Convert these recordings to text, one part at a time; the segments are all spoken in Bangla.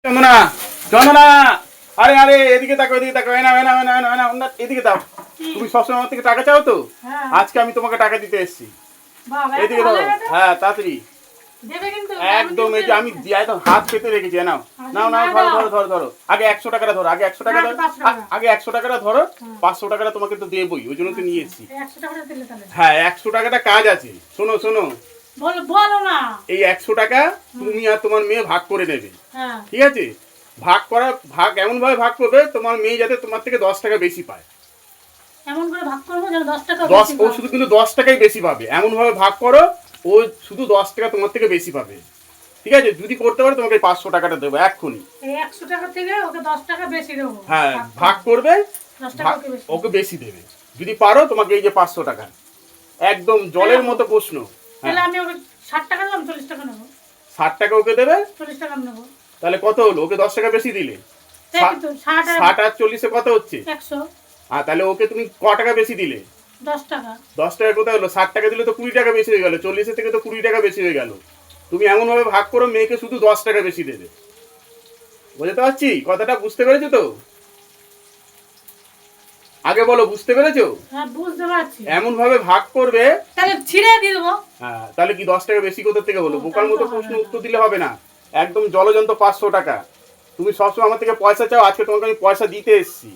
চন্দনা চন্দনা আরে আরে এদিকে তাকো না এদিকে দাও। তুমি সবসময় আমার থেকে টাকা চাও তো, আজকে আমি তোমাকে টাকা দিতে এসেছি। এদিকে ধরো, হ্যাঁ তাড়াতাড়ি একদম। এই যে আমি একদম হাত পেতে রেখেছি। নাও নাও নাও, ধরো ধরো ধরো ধরো। আগে 100 টাকাটা ধরো, আগে 100 টাকা ধরো, আগে 100 টাকাটা ধরো। 500 টাকাটা তোমাকে তো দেবই, ওই জন্য তো নিয়েছি। হ্যাঁ 100 টাকাটা কাজ আছে। শোনো শোনো, বলো না। এই 100 টাকা তুমি আর তোমার মেয়ে ভাগ করে নেবে, ঠিক আছে? ভাগ এমন ভাবে ভাগ করবে তোমার মেয়ে যাতে তোমার থেকে 10 টাকা বেশি পায়। এমন করে ভাগ করব যেন 10 টাকা ও শুধু কিন্তু 10 টাকাই বেশি পাবে, এমন ভাবে ভাগ করো ও শুধু 10 টাকা তোমার থেকে বেশি পাবে, ঠিক আছে? যদি করতে পারো তোমাকে 500 টাকাটা দেবো এক্ষুনি। এই 100 টাকা থেকে ওকে 10 টাকা বেশি দেব। হ্যাঁ ভাগ করবে, 10 টাকা ওকে বেশি দেবে। যদি পারো তোমাকে এই যে 500 টাকা, একদম জলের মতো প্রশ্ন। তাহলে আমি ওকে 60 টাকা দিলাম, 40 টাকা নেব। 60 টাকা ওকে দেবে, 40 টাকা নেব। তাহলে কত হলো? ওকে 10 টাকা বেশি দিলে 60 আর 40 কত হচ্ছে? 100। তাহলে ওকে তুমি ক টাকা বেশি দিলে? 10 টাকা। 10 টাকা কোথায় হলো? 60 টাকা দিলে তো 20 টাকা বেশি হয়ে গেল। 40 থেকে তো 20 টাকা বেশি হয়ে গেল। তুমি এমন ভাবে ভাগ করো মেয়েকে শুধু 10 টাকা বেশি দেবে। বুঝতে পারছি কথাটা? বুঝতে পেরেছো তো? আগে বলো, বুঝতে পেরেছো? হ্যাঁ বুঝতে পারছি। এমন ভাবে ভাগ করবে, তাহলে ছিড়ে দিয়ে দেবো। হ্যাঁ তাহলে কি 10 টাকা বেশি কোথা থেকে হলো? বোকার মতো প্রশ্ন উত্তর দিলে হবে না। একদম জলজন্ত 500 টাকা। তুমি সবসময় আমার থেকে পয়সা চাও, আজকে তোমাকে আমি পয়সা দিতে এসেছি।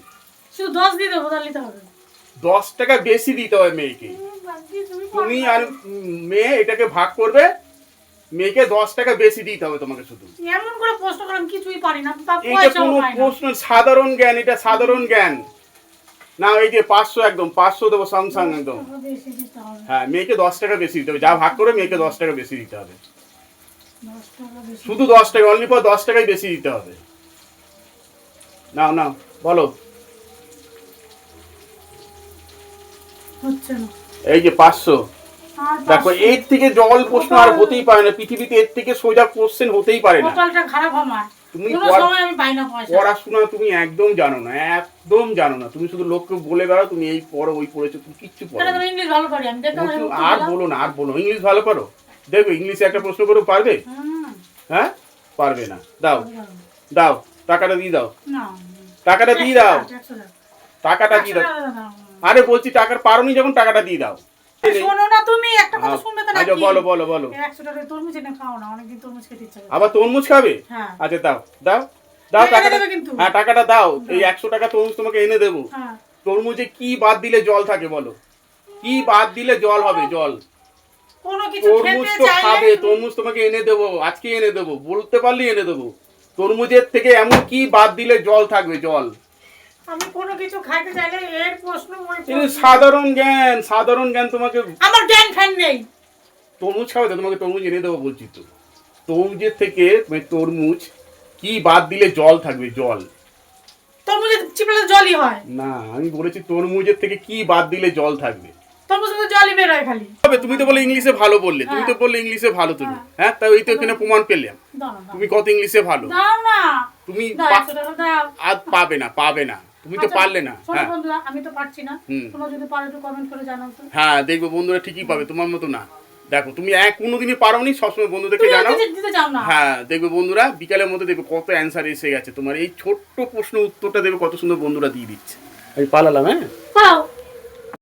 শুধু 10 দিয়ে দেবো, তাহলে তো হবে। 10 টাকা বেশি দিতে হবে মেয়েকে। তুমি আর মেয়ে এটাকে ভাগ করবে, মেয়েকে 10 টাকা বেশি দিতে হবে তোমাকে। শুধু এমন করে প্রশ্ন করেন, কিছুই পারি না। এটা কোনো প্রশ্ন? সাধারণ জ্ঞান, এটা সাধারণ জ্ঞান না। এই যে 500, একদম 500 দেবো সঙ্গে একদম। হ্যাঁ মেয়েকে 10 টাকা বেশি দিতে হবে, যা ভাগ করে মেয়েকে 10 টাকা বেশি দিতে হবে। শুধু 10 টাকা, অনলি ফর 10 টাকাই বেশি দিতে হবে। নাও নাও বলো। হচ্ছে না। এই যে 500। দেখো এর থেকে জল প্রশ্ন আর হতেই পারে না পৃথিবীতে, এর থেকে সোজা কোশ্চেন হতেই পারে না। কপালটা খারাপ আমার। তুমি আমি পাই না পয়সা। পড়াশোনা তুমি একদম জানো না, একদম জানো না। তুমি শুধু লোককে বলে বেড়াও তুমি এই পড়ো ওই পড়েছো, তুমি কিচ্ছু পড়ো না। তুমি ইংলিশ ভালো পারি আমি, দেখো। আর বলো না, আর বলো। ইংলিশ ভালো পারো? দেখো ইংলিশে একটা প্রশ্ন করে পারবে? হ্যাঁ পারবে না। দাও দাও, টাকাটা দিয়ে দাও। টাকাটা দিয়ে দাও, টাকাটা দিয়ে দাও। আরে বলছি টাকার পারোনি যখন, টাকাটা দিয়ে দাও। শোনো না, তুমি একটা কথা শুনবে তো নাকি? বলো বলো বলো। 100 টাকা তরমুজ এনে খাও না, অনেকদিন তরমুজ খেতে ইচ্ছা করে। আবার তরমুজ খাবে? আচ্ছা দাও দাও দাও টাকাটা। হ্যাঁ টাকাটা দাও। এই 100 টাকা তরমুজ তোমাকে এনে দেবো। তরমুজে কি বাদ দিলে জল থাকে বলো? কি বাদ দিলে জল হবে? জল। কোনো কিছু তরমুজ তো খাবে, তরমুজ তোমাকে এনে দেবো, আজকে এনে দেবো, বলতে পারলেই এনে দেবো। তরমুজের থেকে এমন কি বাদ দিলে জল থাকবে? জল। আমি কোনো কিছু খাইতে চাইলে এর প্রশ্ন সাধারণ জ্ঞান, সাধারণ জ্ঞান। তোমাকে আমার জ্ঞান ফ্যান নেই। তরমুজ খাবে তো, তোমাকে তরমুজ এনে দেবো বলছি তো। তরমুজের থেকে তরমুজ কি বাদ দিলে জল থাকবে? জল। তরমুজের চিপলে জলই হয় না, আমি বলেছি তরমুজের থেকে কি বাদ দিলে জল থাকবে। তরমুজে তো জলই বের হয় খালি। তুমি তো বলে ইংলিশে ভালো বললে, তুমি তো বললে ইংলিশে ভালো তুমি। হ্যাঁ তাই ওই তো এখানে প্রমাণ পেলাম তুমি কত ইংলিশে ভালো। দাও না, তুমি আর পাবে না, পাবে না, তুমি তো পারলে না। হ্যাঁ বন্ধুরা, আমি তো পারছি না। তোমরা যদি পারো একটু কমেন্ট করে জানাও তো। হ্যাঁ দেখবে বন্ধুরা ঠিকই পাবে, তোমার মতো না। দেখো তুমি কোনোদিনই পারোনি, সবসময় বন্ধুদেরকে জানাও। হ্যাঁ দেখবে বন্ধুরা বিকালের মধ্যে দেখবে কত অ্যান্সার এসে গেছে তোমার। এই ছোট্ট প্রশ্ন উত্তরটা দেখবে কত সুন্দর বন্ধুরা দিয়ে দিচ্ছে। আমি পালালাম। হ্যাঁ